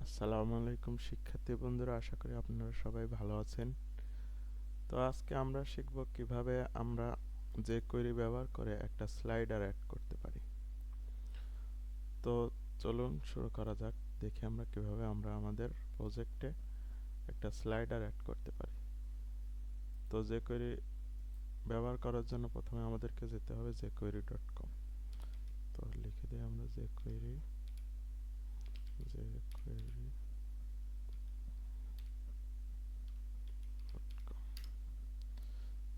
আসসালামু আলাইকুম শিক্ষার্থী বন্ধুরা, আশা করি আপনারা সবাই ভালো আছেন। তো আজকে আমরা শিখব কিভাবে আমরা jQuery ব্যবহার করে একটা স্লাইডার অ্যাড করতে পারি। তো চলুন শুরু করা যাক। দেখি আমরা কিভাবে আমাদের প্রজেক্টে একটা স্লাইডার অ্যাড করতে পারি। তো jQuery ব্যবহার করার জন্য প্রথমে আমাদেরকে যেতে হবে jQuery.com। তো লিখে দিই আমরা jQuery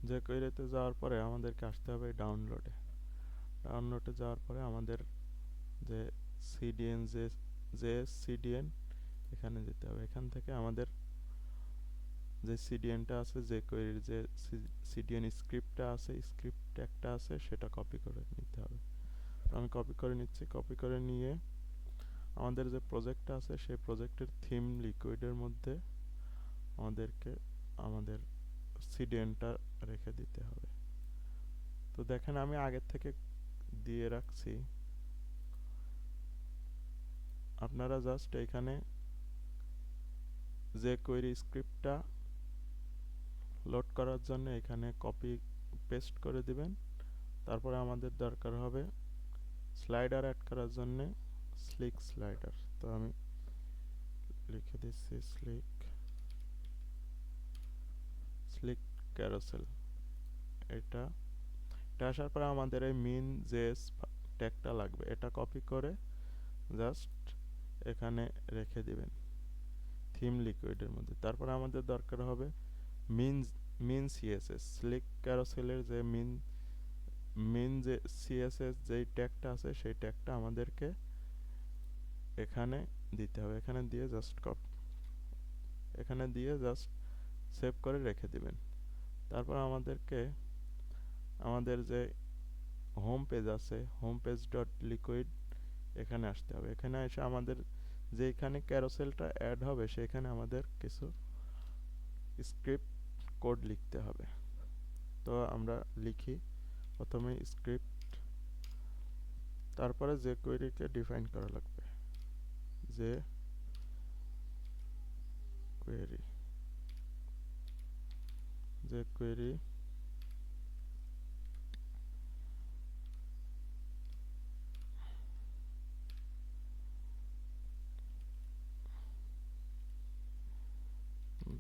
jQueryতে যাওয়ার পরে আমাদেরকে আসতে হবে ডাউনলোডে যাওয়ার পরে আমাদের যে সিডিএন যে সিডিএন এখানে যেতে হবে। এখান থেকে আমাদের যে সিডিএনটা আছে, যে কোয়েরির যে সিডিএন স্ক্রিপ্টটা আছে, স্ক্রিপ্ট ট্যাগটা আছে, সেটা কপি করে নিতে হবে। তো আমি কপি করে নিচ্ছি। কপি করে নিয়ে আমাদের যে প্রজেক্টটা আছে সেই প্রজেক্টের থিম লিকুইডের মধ্যে আমাদেরকে আমাদের সিডিএনটা রেখে দিতে হবে। তো দেখেন আমি আগের থেকে দিয়ে রাখছি। আপনারা জাস্ট এখানে যে কোয়েরি স্ক্রিপ্টটা লোড করার জন্য এখানে কপি পেস্ট করে দিবেন। তারপরে আমাদের দরকার হবে স্লাইডার অ্যাড করার জন্য স্লিক স্লাইডার। তো আমি লিখে দিচ্ছি স্লিক ক্যারোসেল। এটা আসার পরে আমাদের এই মিন জেএস ট্যাগটা লাগবে। এটা কপি করে জাস্ট এখানে রেখে দিবেন থিম লিকুইডের মধ্যে। তারপরে আমাদের দরকার হবে মিন সিএসএস। স্লিক ক্যারোসেলের যে মিন যে সিএসএস যেই ট্যাগটা আছে সেই ট্যাগটা আমাদেরকে এখানে দিতে হবে। এখানে দিয়ে জাস্ট সেভ করে রেখে দিবেন। তারপর আমাদেরকে আমাদের যে হোম পেজ আছে, হোম পেজ ডট লিকুইড, এখানে আসতে হবে। এখানে এসে আমাদের যেখানে ক্যারোসেলটা অ্যাড হবে সেখানে আমাদের কিছু স্ক্রিপ্ট কোড লিখতে হবে। তো আমরা লিখি প্রথমে স্ক্রিপ্ট, তারপরে যে কোয়েরিকে ডিফাইন করা লাগবে। যে কোয়েরি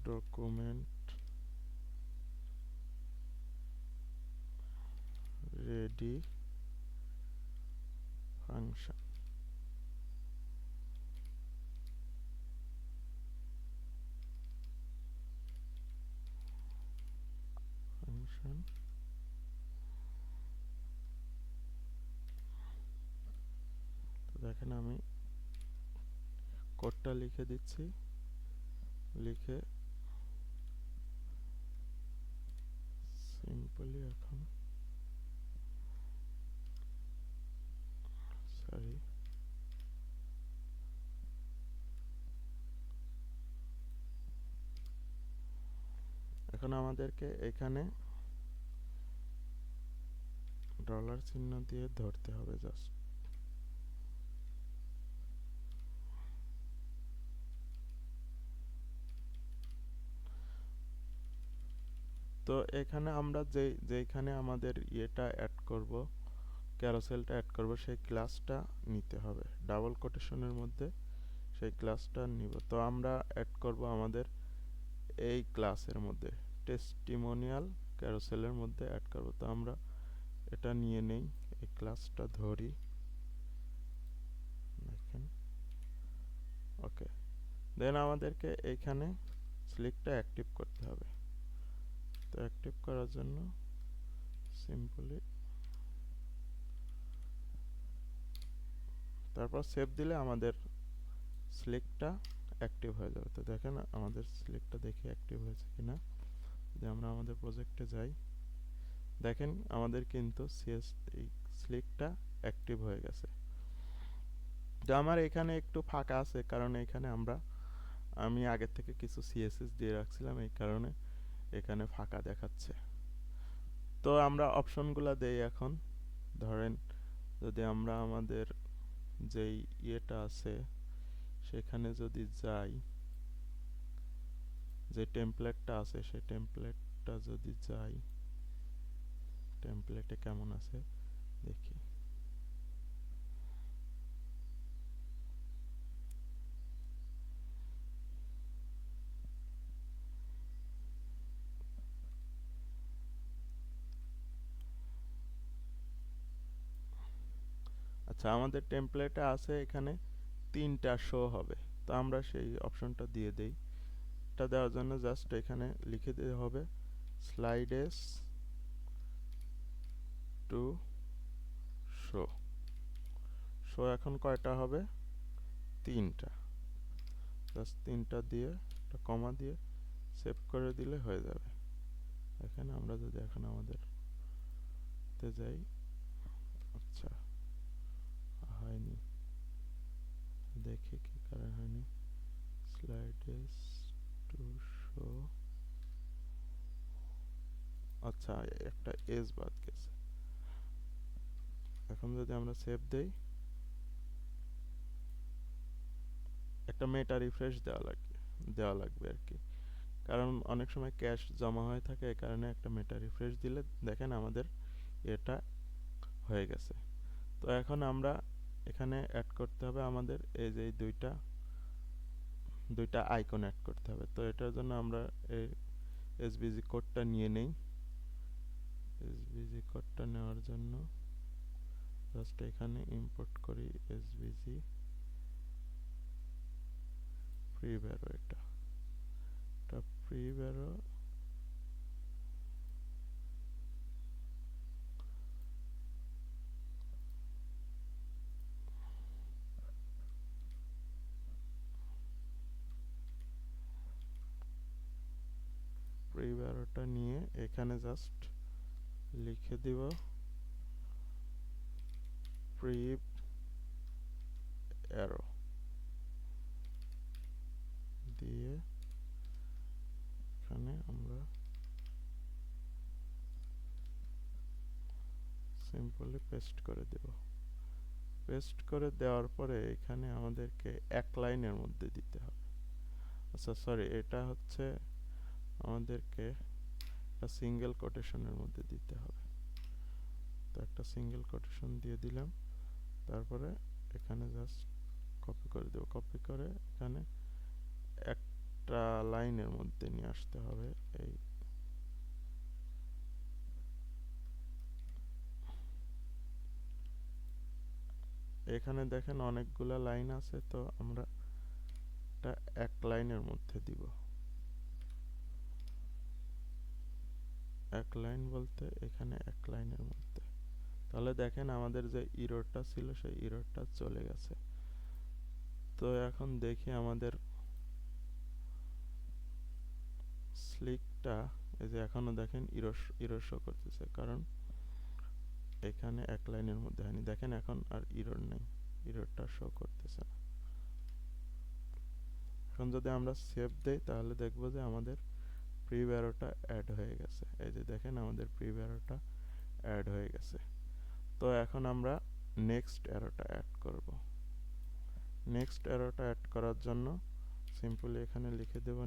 ডকুমেন্ট রেডি ফাংশন। তো দেখেন আমি কোডটা লিখে দিচ্ছি। লিখে সিম্পলি এখন সরি এখন আমাদেরকে এখানে ডলার চিহ্ন দিয়ে ধরতে হবে জাস্ট। তো এখানে আমরা যেখানে আমাদের ইয়েটা অ্যাড করব, ক্যারোসেলটা অ্যাড করব, সেই ক্লাসটা নিতে হবে। ডাবল কোটেশনের মধ্যে সেই ক্লাসটা নিব। তো আমরা অ্যাড করব আমাদের এই ক্লাসের মধ্যে, টেস্টিমোনিয়াল ক্যারোসেলের মধ্যে অ্যাড করব। তো আমরা এটা নিয়ে নেই, এই ক্লাসটা ধরি। দেখেন ওকে। দেন আমাদেরকে এইখানে স্লিকটা অ্যাক্টিভ করতে হবে। তো অ্যাক্টিভ করার জন্য সিম্পলি তারপর সেভ দিলে আমাদের স্লিকটা অ্যাক্টিভ হয়ে যাবে। তো দেখেন আমাদের স্লিকটা দেখি অ্যাক্টিভ হয়েছে কিনা। যদি আমরা আমাদের প্রজেক্টে যাই, দেখেন আমাদের কিন্তু এই স্লিকটা অ্যাক্টিভ হয়ে গেছে। তো আমার এখানে একটু ফাঁকা আছে, কারণ এখানে আমি আগের থেকে কিছু সিএসএস দিয়ে রাখছিলাম, এই কারণে এখানে ফাঁকা দেখাচ্ছে। তো আমরা অপশনগুলো দেই এখন। ধরেন যদি আমরা আমাদের যেই ইয়েটা আছে সেখানে যদি যাই, যে টেমপ্লেটটা আছে সেই টেমপ্লেটটা যদি যাই, টেমপ্লেটে কেমন আছে দেখি। আচ্ছা, আমাদের টেমপ্লেটে আছে এখানে 3টা শো হবে, তো আমরা সেই অপশনটা দিয়ে দেই। এটা দেওয়ার জন্য জাস্ট এখানে লিখে দিতে হবে স্লাইডেস টু শো। শো এখন কয়টা হবে? 3টা। জাস্ট 3টা দিয়ে একটা কমা দিয়ে সেভ করে দিলে হয়ে যাবে। এখানে আমরা যদি এখন আমাদের তে যাই, আচ্ছা হয়নি, দেখি কি কারণে হয়নি। স্লাইডেস টু শো, আচ্ছা একটা এস বাদ গেছে। এখন যদি আমরা সেভ দেই, একটা মেটা রিফ্রেশ দেওয়া লাগবে আর কি, কারণ অনেক সময় ক্যাশ জমা হয়ে থাকে, এই কারণে একটা মেটা রিফ্রেশ দিলে দেখেন আমাদের এটা হয়ে গেছে। তো এখন আমরা এখানে অ্যাড করতে হবে আমাদের এই যে দুইটা আইকন অ্যাড করতে হবে। তো এটার জন্য আমরা এই এসভিজি কোডটা নিয়ে নেই। এসভিজি কোডটা নেওয়ার জন্য জাস্ট এখানে ইম্পোর্ট করি এসভিজি প্রিভ্যারো, এটা প্রিভ্যারো। প্রিভ্যারোটা নিয়ে এখানে জাস্ট লিখে দিব প্রিভ অ্যারো দিয়ে এখানে আমরা সিম্পলি পেস্ট করে দেব। পেস্ট করে দেওয়ার পরে এখানে আমাদেরকে এক লাইনের মধ্যে দিতে হবে। আচ্ছা সরি, এটা হচ্ছে আমাদেরকে একটা সিঙ্গেল কোটেশনের মধ্যে দিতে হবে। তো একটা সিঙ্গেল কোটেশন দিয়ে দিলাম, তারপরে এখানে জাস্ট কপি করে দেব। কপি করে এখানে একটা লাইনের মধ্যে নিয়ে আসতে হবে। এই এখানে দেখেন অনেকগুলা লাইন আছে, তো আমরা এটা এক লাইনের মধ্যে দিব। এক লাইন বলতে এখানে এক লাইনের মধ্যে, তাহলে দেখেন আমাদের যে ইররটা ছিল সেই ইররটা চলে গেছে। তো এখন দেখি আমাদের স্লিকটা, এই যে এখনো দেখেন ইরর শো করতেছে, কারণ এখানে এক লাইনের মধ্যে হয়নি। দেখেন এখন আর ইরর নেই, ইররটা শো করতেছে না। এখন যদি আমরা সেভ দেই তাহলে দেখবো যে আমাদের প্রিভ্যারোটা অ্যাড হয়ে গেছে। এই যে দেখেন আমাদের প্রিভ্যারোটা অ্যাড হয়ে গেছে। তো এখন আমরা নেক্সট অ্যারোটা অ্যাড করব। নেক্সট অ্যারোটা অ্যাড করার জন্য সিম্পলি এখানে লিখে দেব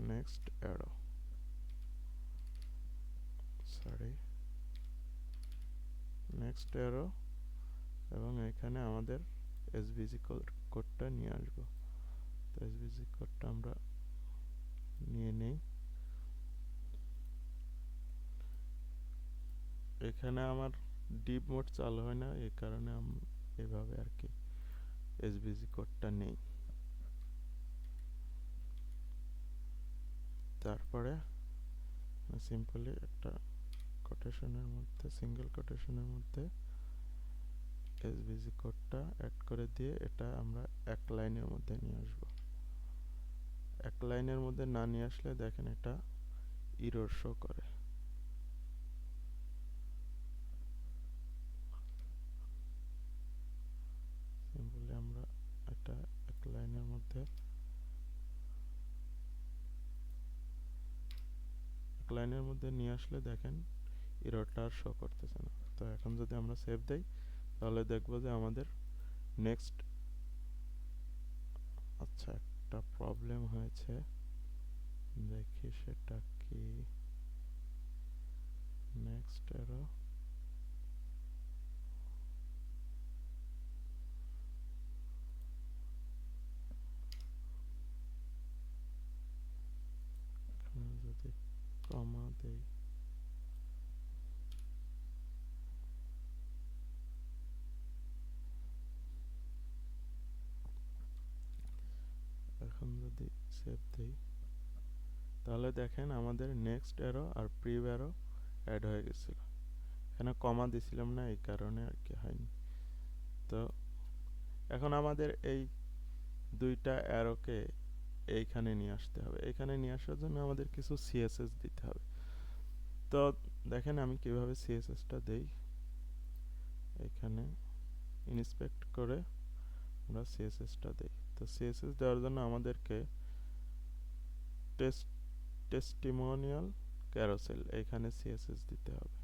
next arrow, sorry next arrow, এবং এখানে আমাদের এসভিজি কোডটা নিয়ে আসবো। তো এসভিজি কোডটা আমরা নিয়ে নেই। এখানে আমার ডিপ মোড চালু হয় না, এই কারণে এভাবে আর কি এসভিজি কোডটা নেই। তারপরে সিম্পলি একটা কোটেশনের মধ্যে, সিঙ্গেল কোটেশনের মধ্যে এসভিজি কোডটা অ্যাড করে দিয়ে এটা আমরা এক লাইনের মধ্যে নিয়ে আসব। এক লাইনের মধ্যে না নিয়ে আসলে দেখেন এটা ইরর শো করে। সিম্পলি আমরা এটা এক লাইনের মধ্যে নিয়ে আসলে দেখেন ইররটা আর শো করতেছে না। তো এখন যদি আমরা সেভ দেই তাহলে দেখবো যে আমাদের নেক্সট আচ্ছা একটা প্রবলেম হয়েছে, দেখি সেটা কি। নেক্সট এরো, এখানে যদি কমা দেই, এখন যদি সেভ দেই, তাহলে দেখেন আমাদের নেক্সট অ্যারো আর প্রিভ অ্যারো অ্যাড হয়ে গেছিল। এখানে কমা দিছিলাম না, এই কারণে আর কি হয়নি। তো এখন আমাদের এই দুইটা অ্যারোকে এইখানে নিয়ে আসতে হবে। এখানে নিয়ে আসার জন্য আমাদের কিছু সিএসএস দিতে হবে। তো দেখেন আমি কিভাবে সিএসএসটা দেই। এখানে ইন্সপেক্ট করে আমরা সিএসএসটা দেই। তো সিএসএস দেওয়ার জন্য আমাদেরকে টেস্টিমোনিয়াল ক্যারোসেল, এখানে সিএসএস দিতে হবে।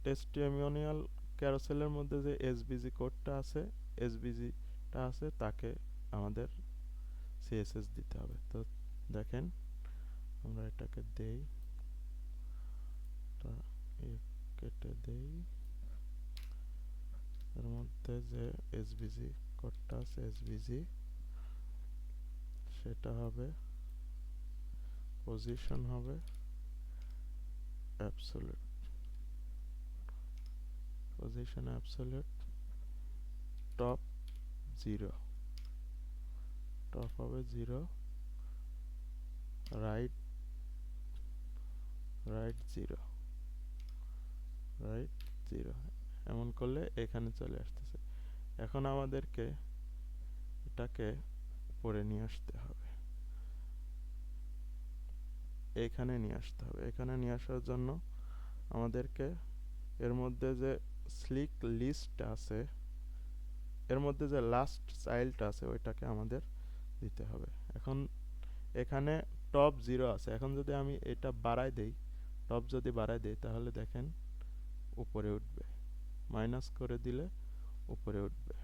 টেস্টিমোনিয়াল ক্যারোসেলের মধ্যে যে এসবিজি কোডটা আছে, এসবিজিটা আছে, তাকে আমাদের সিএসএস দিতে হবে। তো দেখেন আমরা এটাকে দেই, কেটে দেই, এর মধ্যে যে এসবিজি কোডটা আছে, এসবিজি, সেটা হবে পজিশন হবে absolute, position absolute, top 0, top হবে 0, রাইট 0, রাইট 0, এমন করলে এখানে চলে আসতেছে। এখন আমাদেরকে এটাকে পরে নিয়ে আসতে হবে, এখানে নিয়ে আসতে হবে। এখানে নিয়ে আসার জন্য আমাদেরকে এর মধ্যে যে স্লিক লিস্ট আছে, এর মধ্যে যে লাস্ট চাইল্ডটা আছে, ওইটাকে আমাদের দিতে হবে। এখন এখানে টপ 0 আছে। এখন যদি আমি এটা বাড়াই দেই, টপ যদি বাড়াই দেই, তাহলে দেখেন উপরে উঠবে। মাইনাস করে দিলে উপরে উঠবে,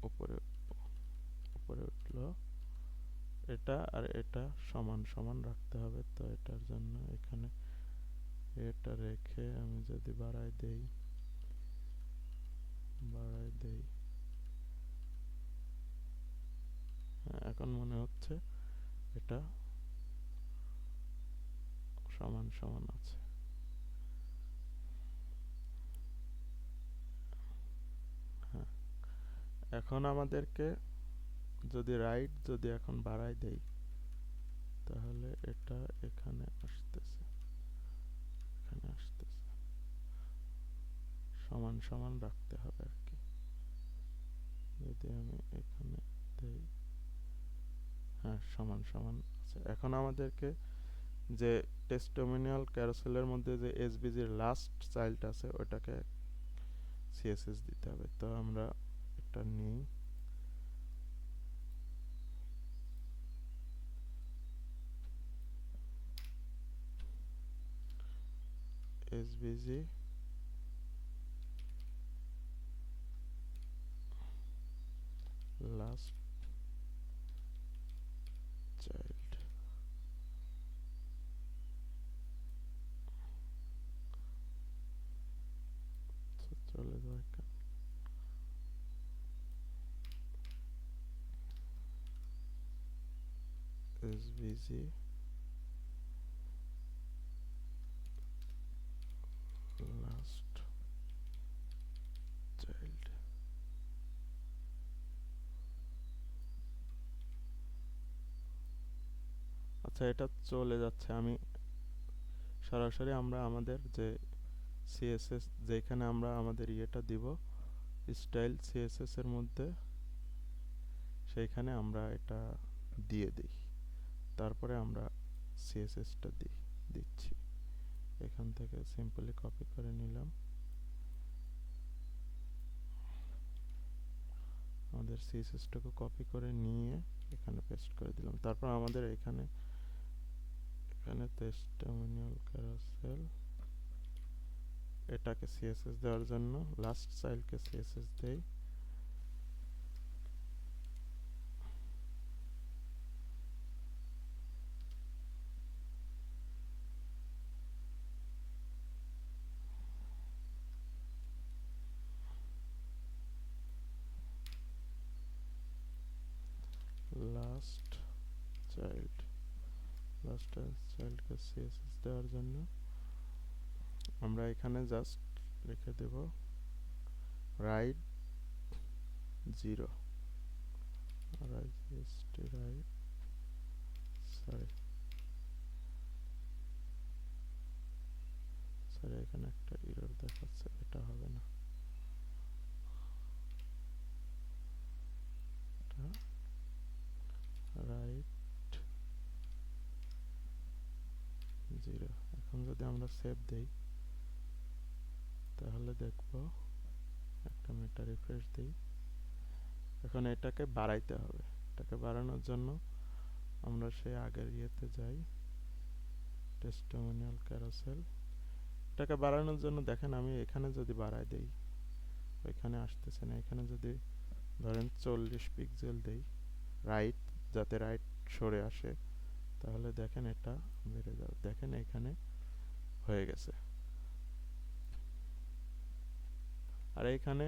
উপরে উপরে উঠলো। এটা আর এটা সমান সমান রাখতে হবে। তো এটার জন্য এখানে এটা রেখে আমি যদি বাড়াই দেই, হ্যাঁ, এখন মনে হচ্ছে এটা সমান সমান আছে। হ্যাঁ, এখন আমাদেরকে যদি রাইট যদি এখন বাড়াই দেই, তাহলে এটা এখানে আসতেছে, এখানে আসতেছে, সমান সমান রাখতে হবে আর কি। যদি আমি এখানে দেই, হ্যাঁ সমান সমান আছে। এখন আমাদেরকে যে টেস্টিমোনিয়াল ক্যারোসেলের মধ্যে যে এসবিজির লাস্ট চাইল্ড আছে, ওটাকে সিএসএস দিতে হবে। তো আমরা এটা নিই, এসবিজি লাস্ট চাইল্ড, চলে যায় এসবিজি লাস্ট চাইল্ড। আচ্ছা এটা চলে যাচ্ছে, আমি সরাসরি আমরা আমাদের যে সিএসএস যেখানে আমরা আমাদের ইয়েটা দিব, স্টাইল সিএসএস এর মধ্যে, সেইখানে আমরা এটা দিয়ে দিই। তারপরে আমরা সিএসএসটা দিচ্ছি। এখান থেকে সিম্পলি কপি করে নিলাম, আমাদের সিএসএসটাকে কপি করে নিয়ে এখানে পেস্ট করে দিলাম। তারপর আমাদের এখানে টেস্টিমোনিয়াল ক্যারোসেল, এটাকে সিএসএস দেওয়ার জন্য লাস্ট চাইল্ডকে সিএসএস দেই। লাস্ট চাইল্ড লাস্ট চাইল্ডকে সিএসএস দেওয়ার জন্য আমরা এখানে জাস্ট লিখে দেব রাইট 0 রাইট সরি এখানে একটা এরর দেখাচ্ছে, এটা হবে না, রাইট 0। এখন যদি আমরা সেভ দেই তাহলে দেখব একটা মেটা রিফ্রেশ দিই। এখন এটাকে বাড়াইতে হবে, এটাকে বাড়ানোর জন্য আমরা সেই আগের ইয়েতে যাই, টেস্টিমোনিয়াল ক্যারোসেল। এটাকে বাড়ানোর জন্য দেখেন আমি এখানে যদি বাড়াই দেই ওইখানে আসতেছে না। এখানে যদি ধরেন 40 পিক্সেল দেই রাইট, যাতে রাইট সরে আসে, তাহলে দেখেন এটা বেড়ে যাবে। দেখেন এখানে হয়ে গেছে। আর এখানে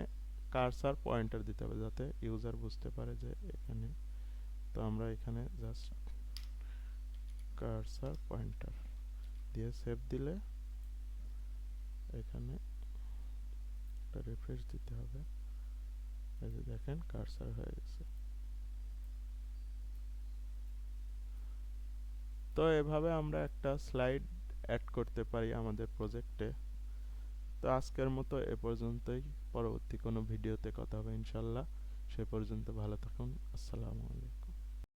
কার্সার পয়েন্টার দিতে হবে যাতে ইউজার বুঝতে পারে যে এখানে। তো আমরা এখানে জাস্ট কার্সার পয়েন্টার দিয়ে সেভ দিলে এখানে একটা রিফ্রেশ দিতে হবে, এই যে দেখেন কার্সার হয়ে গেছে। তো এভাবে আমরা একটা স্লাইড অ্যাড করতে পারি আমাদের প্রজেক্টে। তো আজকের মতো এ পর্যন্তই, পরবর্তী কোনো ভিডিওতে কথা হবে ইনশাল্লাহ। সে পর্যন্ত ভালো থাকুন। আসসালামু আলাইকুম।